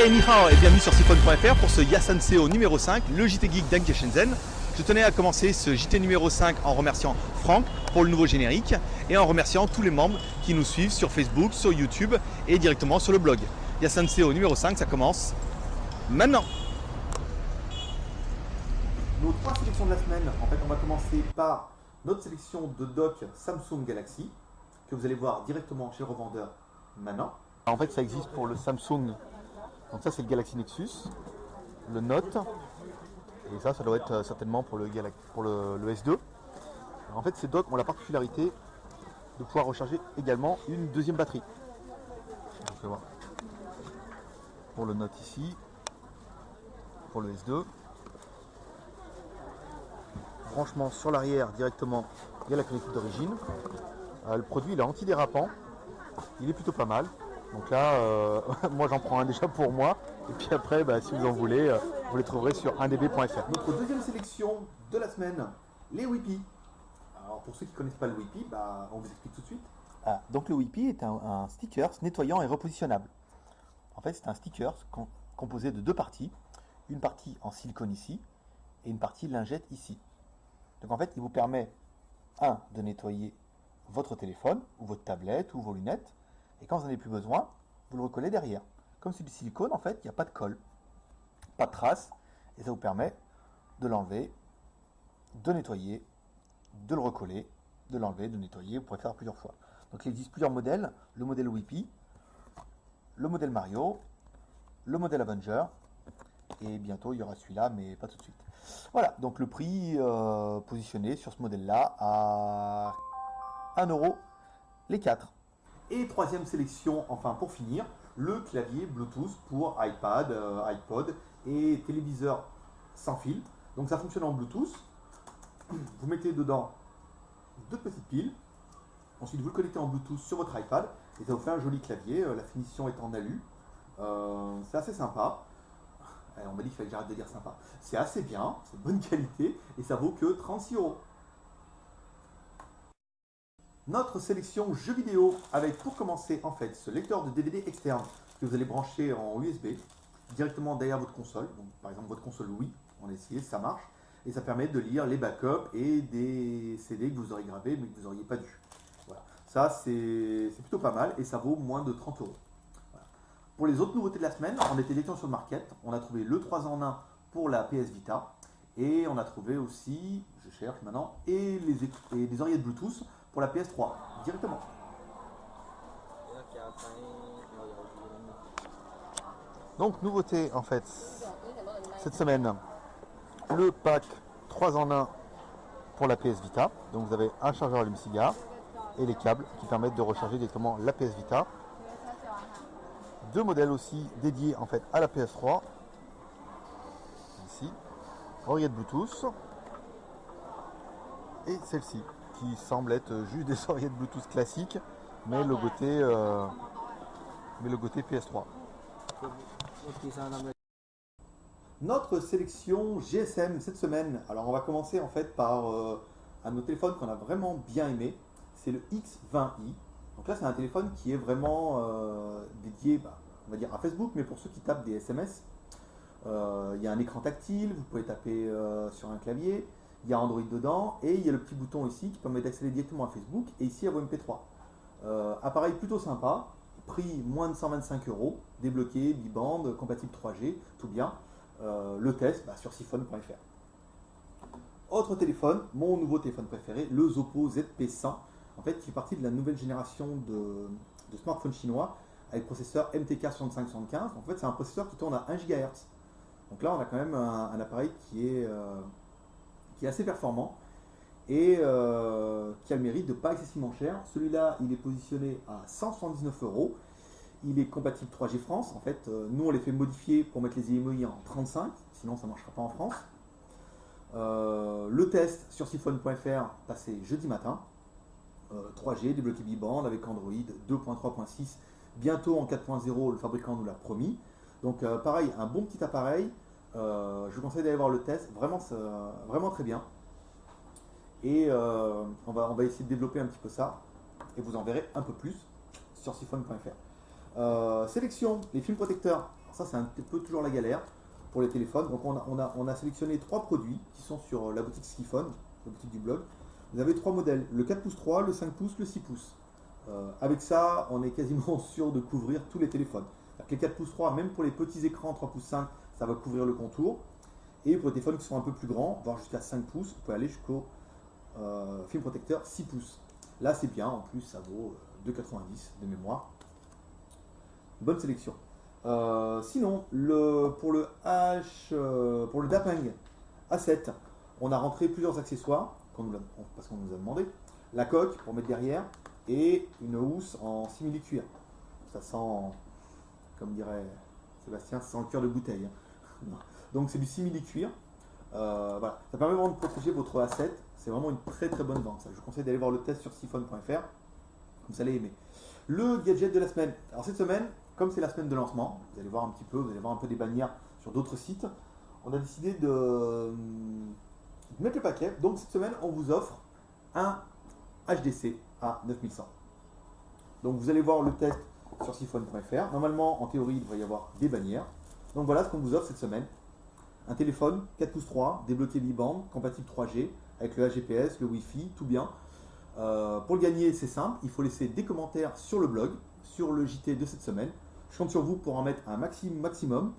Hey ni hao et bienvenue sur siphon.fr pour ce Yasanseo numéro 5, le JT Geek d'Anke Shenzhen. Je tenais à commencer ce JT numéro 5 en remerciant Franck pour le nouveau générique et en remerciant tous les membres qui nous suivent sur Facebook, sur YouTube et directement sur le blog. Yasanseo numéro 5, ça commence maintenant. Nos trois sélections de la semaine, en fait on va commencer par notre sélection de dock Samsung Galaxy que vous allez voir directement chez le revendeur maintenant. En fait ça existe pour le Samsung, donc ça c'est le Galaxy Nexus, le Note, et ça doit être certainement pour le S2. Alors, en fait ces docks ont la particularité de pouvoir recharger également une deuxième batterie. Donc, on va voir. Pour le Note ici, pour le S2. Franchement sur l'arrière directement il y a la connectique d'origine. Le produit il est antidérapant, il est plutôt pas mal. Donc là moi j'en prends un déjà pour moi et puis après si vous en voulez vous les trouverez sur indb.fr. Notre deuxième sélection de la semaine, les Wipi. Alors pour ceux qui ne connaissent pas le Wipi, on vous explique tout de suite. Donc le Wipi est un sticker nettoyant et repositionnable. En fait c'est un sticker composé de deux parties, une partie en silicone ici et une partie lingette ici. Donc en fait, il vous permet, de nettoyer votre téléphone, ou votre tablette, ou vos lunettes, et quand vous n'en avez plus besoin, vous le recollez derrière. Comme c'est du silicone, en fait, il n'y a pas de colle, pas de traces, et ça vous permet de l'enlever, de nettoyer, de le recoller, de l'enlever, de nettoyer, vous pourrez faire plusieurs fois. Donc il existe plusieurs modèles, le modèle Wipi, le modèle Mario, le modèle Avenger, et bientôt il y aura celui-là, mais pas tout de suite. Voilà, donc le prix positionné sur ce modèle-là à 1 € les 4. Et troisième sélection, enfin pour finir, le clavier Bluetooth pour iPad, iPod et téléviseur sans fil. Donc ça fonctionne en Bluetooth. Vous mettez dedans deux petites piles. Ensuite vous le connectez en Bluetooth sur votre iPad et ça vous fait un joli clavier. La finition est en alu. C'est assez sympa. On m'a dit qu'il fallait que j'arrête de dire sympa. C'est assez bien, c'est de bonne qualité et ça vaut que 36 €. Notre sélection jeux vidéo avec pour commencer en fait ce lecteur de DVD externe que vous allez brancher en USB directement derrière votre console. Donc, par exemple votre console Wii, on a essayé, ça marche. Et ça permet de lire les backups et des CD que vous aurez gravés mais que vous n'auriez pas dû. Voilà. Ça c'est plutôt pas mal et ça vaut moins de 30 €. Pour les autres nouveautés de la semaine, on était directement sur le market. On a trouvé le 3 en 1 pour la PS Vita. Et on a trouvé aussi, je cherche maintenant, et les oreillettes Bluetooth pour la PS3, directement. Donc, nouveauté en fait, cette semaine, le pack 3 en 1 pour la PS Vita. Donc vous avez un chargeur allume-cigare et les câbles qui permettent de recharger directement la PS Vita. Deux modèles aussi dédiés en fait à la PS3. Ici, oreillette Bluetooth. Et celle-ci, qui semble être juste des oreillettes Bluetooth classiques, mais logoté PS3. Notre sélection GSM cette semaine. Alors on va commencer en fait par un de nos téléphones qu'on a vraiment bien aimé. C'est le X20i. Donc là, c'est un téléphone qui est vraiment dédié, on va dire, à Facebook, mais pour ceux qui tapent des SMS. Il y a un écran tactile, vous pouvez taper sur un clavier, il y a Android dedans, et il y a le petit bouton ici qui permet d'accéder directement à Facebook, et ici à vos MP3. Appareil plutôt sympa, prix moins de 125 €, débloqué, biband, compatible 3G, tout bien. Le test sur siphon.fr. Autre téléphone, mon nouveau téléphone préféré, le Oppo ZP100. En fait, qui fait partie de la nouvelle génération de smartphones chinois avec processeur MTK 6575. En fait, c'est un processeur qui tourne à 1 GHz. Donc là, on a quand même un appareil qui est assez performant et qui a le mérite de ne pas excessivement cher. Celui-là, il est positionné à 179 €. Il est compatible 3G France. En fait, nous, on les fait modifier pour mettre les IMEI en 35, sinon ça ne marchera pas en France. Le test sur siphon.fr passé jeudi matin. 3G, débloqué biband avec Android 2.3.6, bientôt en 4.0, le fabricant nous l'a promis. Donc pareil, un bon petit appareil, je vous conseille d'aller voir le test, vraiment très bien. Et on va essayer de développer un petit peu ça, et vous en verrez un peu plus sur siphon.fr. Sélection, les films protecteurs, ça c'est un petit peu toujours la galère pour les téléphones. Donc on a sélectionné 3 produits qui sont sur la boutique Skiphone, la boutique du blog. Vous avez 3 modèles, le 4 pouces 3, le 5 pouces, le 6 pouces. Avec ça, on est quasiment sûr de couvrir tous les téléphones. Les 4 pouces 3, même pour les petits écrans 3 pouces 5, ça va couvrir le contour. Et pour les téléphones qui sont un peu plus grands, voire jusqu'à 5 pouces, vous pouvez aller jusqu'au film protecteur 6 pouces. Là c'est bien, en plus ça vaut 2,90 de mémoire. Bonne sélection. Sinon, pour le Dapeng A7, on a rentré plusieurs accessoires parce qu'on nous a demandé. La coque pour mettre derrière et une housse en simili-cuir. Ça sent, comme dirait Sébastien, ça sent le cœur de bouteille. Donc c'est du simili-cuir. Voilà. Ça permet vraiment de protéger votre A7. C'est vraiment une très très bonne vente. Je vous conseille d'aller voir le test sur siphon.fr. Vous allez aimer. Le gadget de la semaine. Alors cette semaine, comme c'est la semaine de lancement, vous allez voir un petit peu, vous allez voir un peu des bannières sur d'autres sites. On a décidé de mettre le paquet. Donc cette semaine, on vous offre un HDC à 9100. Donc vous allez voir le test sur siphon.fr. Normalement, en théorie, il devrait y avoir des bannières. Donc voilà ce qu'on vous offre cette semaine. Un téléphone 4 pouces 3, débloqué mi-bande, compatible 3G, avec le HGPS, le Wi-Fi, tout bien. Pour le gagner, c'est simple, il faut laisser des commentaires sur le blog, sur le JT de cette semaine. Je compte sur vous pour en mettre un maximum.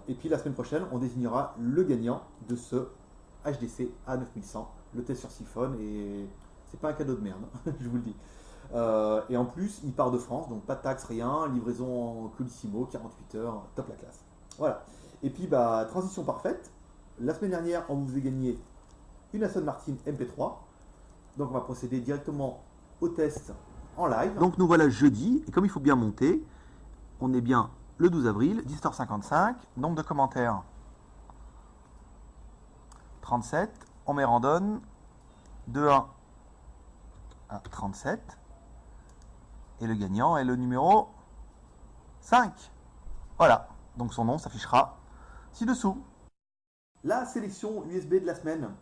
Et puis la semaine prochaine, on désignera le gagnant de ce HDC A9100, le test sur Siphon, et c'est pas un cadeau de merde, je vous le dis. Et en plus, il part de France, donc pas de taxe, rien, livraison en Colissimo, 48 heures, top la classe. Voilà. Et puis, transition parfaite. La semaine dernière, on vous faisait gagner une Aston Martin MP3. Donc, on va procéder directement au test en live. Donc, nous voilà jeudi. Et comme il faut bien monter, on est bien le 12 avril, 17h55. Nombre de commentaires 37. On met randonne de 1 à 37. Et le gagnant est le numéro 5. Voilà. Donc, son nom s'affichera ci-dessous. La sélection USB de la semaine.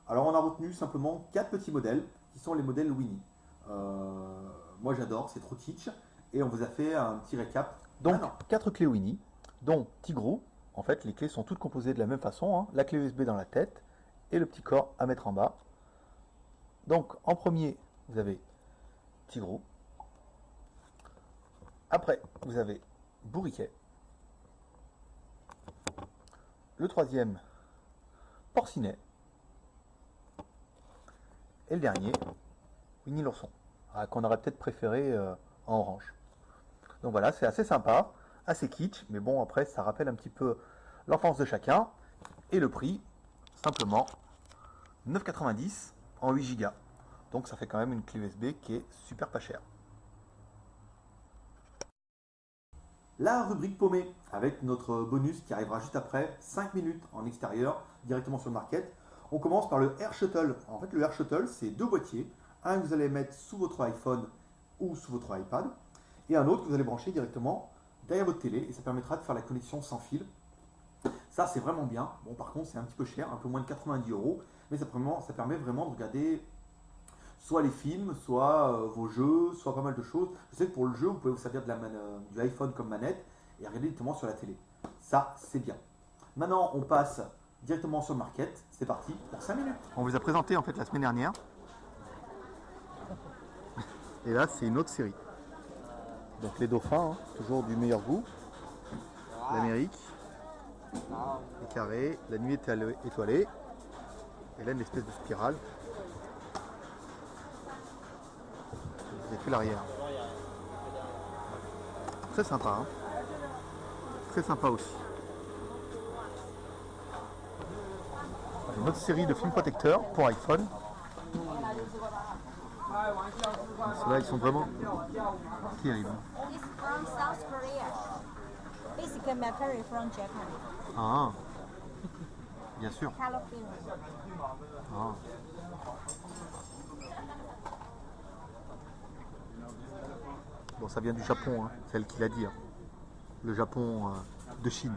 Alors on a retenu simplement 4 petits modèles qui sont les modèles Winnie. Moi j'adore, c'est trop kitsch. Et on vous a fait un petit récap. Donc 4 clés Winnie, dont Tigrou. En fait les clés sont toutes composées de la même façon. Hein. La clé USB dans la tête et le petit corps à mettre en bas. Donc en premier vous avez Tigrou. Après vous avez Bourriquet. Le troisième, Porcinet. Et le dernier, Winnie l'ourson, qu'on aurait peut-être préféré en orange. Donc voilà, c'est assez sympa, assez kitsch, mais bon, après, ça rappelle un petit peu l'enfance de chacun. Et le prix, simplement, 9,90 en 8 Go. Donc ça fait quand même une clé USB qui est super pas chère. La rubrique paumée, avec notre bonus qui arrivera juste après, 5 minutes en extérieur, directement sur le market. On commence par le Air Shuttle. En fait, le Air Shuttle, c'est 2 boîtiers. Un que vous allez mettre sous votre iPhone ou sous votre iPad, et un autre que vous allez brancher directement derrière votre télé, et ça permettra de faire la connexion sans fil. Ça, c'est vraiment bien. Bon, par contre, c'est un petit peu cher, un peu moins de 90 €, mais ça permet vraiment de regarder soit les films, soit vos jeux, soit pas mal de choses. Je sais que pour le jeu, vous pouvez vous servir du iPhone comme manette et regarder directement sur la télé. Ça, c'est bien. Maintenant, on passe directement sur le market. C'est parti pour 5 minutes. On vous a présenté en fait la semaine dernière. Et là, c'est une autre série. Donc les dauphins, hein, toujours du meilleur goût. L'Amérique, les carrés, la nuit étoilée. Et là, une espèce de spirale. Vous avez vu l'arrière. Très sympa. Hein, très sympa aussi. Une autre série de films protecteurs pour iPhone. Ceux-là, ils sont vraiment terribles. It's from South Korea. Basic material from Japan. Ah, bien sûr. Color film. Ah. Bon, ça vient du Japon, hein, c'est elle qui l'a dit. Hein. Le Japon de Chine.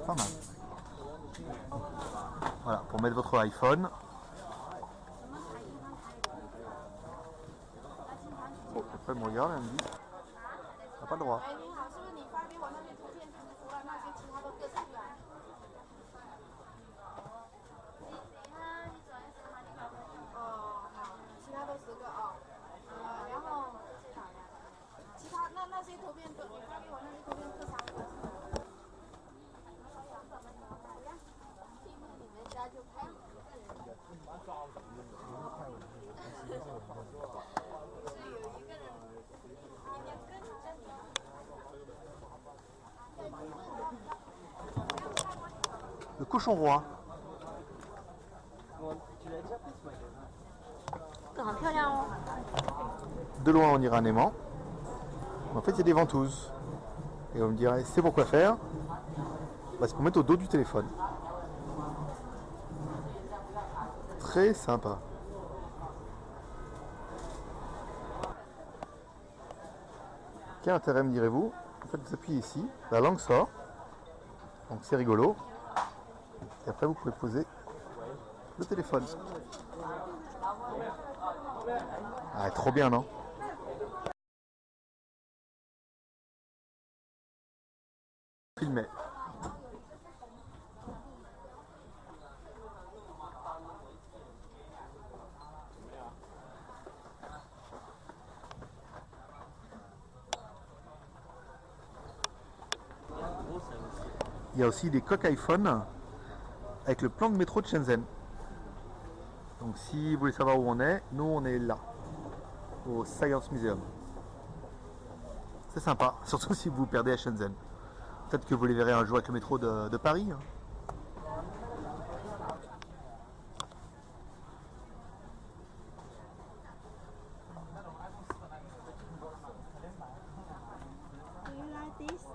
Pas mal. Voilà, pour mettre votre iPhone. Bon, après, elle me regarde, elle me dit. T'as pas le droit. 哎，你好，是不是你发给我那些图片，除了那些其他都各自来？哦，好，其他都10个哦。然后其他那些图片都你发给我那些图片各3个。你们家就拍。是有一个人应该跟着你。Le cochon roi. 这很漂亮哦。 De loin, on dirait un aimant. En fait, il y a des ventouses. Et on me dirait, c'est pour quoi faire? Bah, c'est pour mettre au dos du téléphone. Très sympa. Quel intérêt, me direz-vous? En fait, vous appuyez ici, la langue sort. Donc c'est rigolo. Et après, vous pouvez poser le téléphone. Ah, trop bien, non? Filmer. Il y a aussi des coques iPhone avec le plan de métro de Shenzhen. Donc si vous voulez savoir où on est, nous on est là, au Science Museum. C'est sympa, surtout si vous vous perdez à Shenzhen. Peut-être que vous les verrez un jour avec le métro de Paris. Hein. Do you like this?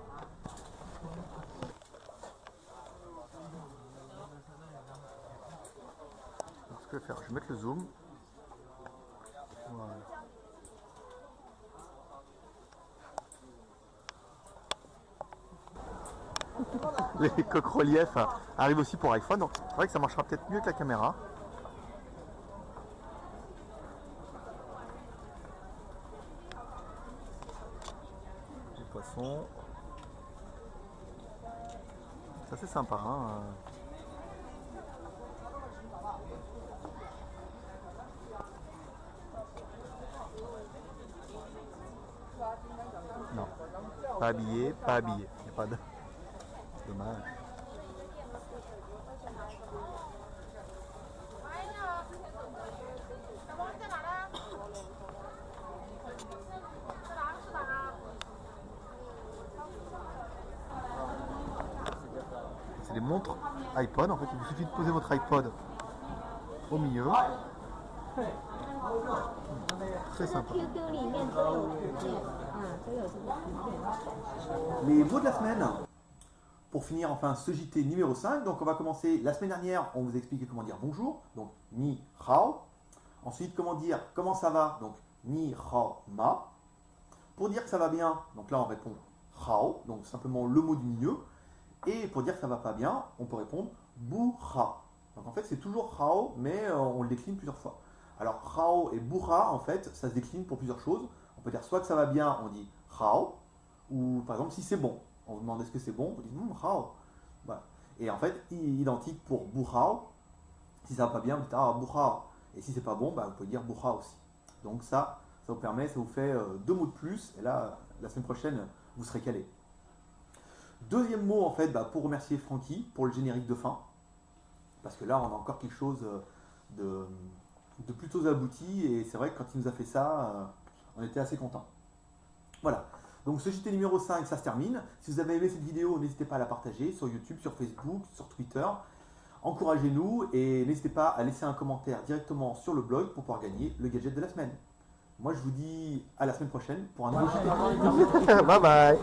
Alors, ce que je vais faire, je vais mettre le zoom. Voilà. Les coques relief arrivent aussi pour iPhone, donc c'est vrai que ça marchera peut-être mieux que la caméra. Les poissons. Ça c'est sympa. Hein. Non, pas habillé, pas habillé. Il n'y a pas de... Dommage. C'est des montres iPod. En fait, il vous suffit de poser votre iPod au milieu. Très sympa. Les mots de la semaine. Pour finir enfin ce JT numéro 5, donc on va commencer. La semaine dernière, on vous a expliqué comment dire bonjour, donc ni hao. Ensuite, comment dire comment ça va, donc ni hao ma. Pour dire que ça va bien, donc là on répond hao, donc simplement le mot du milieu. Et pour dire que ça va pas bien, on peut répondre bu-ha. Donc en fait c'est toujours hao, mais on le décline plusieurs fois. Alors hao et bu-ha, en fait, ça se décline pour plusieurs choses. On peut dire soit que ça va bien, on dit hao, ou par exemple si c'est bon. On vous demande est-ce que c'est bon, on dit hao. Voilà. Et en fait, identique pour bu-hao. Si ça va pas bien, vous dites bu-hao. Et si c'est pas bon, vous pouvez dire bu-hao aussi. Donc ça vous permet, ça vous fait 2 mots de plus. Et là, la semaine prochaine, vous serez calé. Deuxième mot, en fait, pour remercier Francky pour le générique de fin. Parce que là, on a encore quelque chose de plutôt abouti. Et c'est vrai que quand il nous a fait ça, on était assez contents. Voilà. Donc ce JT numéro 5, ça se termine. Si vous avez aimé cette vidéo, n'hésitez pas à la partager sur YouTube, sur Facebook, sur Twitter. Encouragez-nous et n'hésitez pas à laisser un commentaire directement sur le blog pour pouvoir gagner le gadget de la semaine. Moi je vous dis à la semaine prochaine pour un nouveau JT. Bye bye.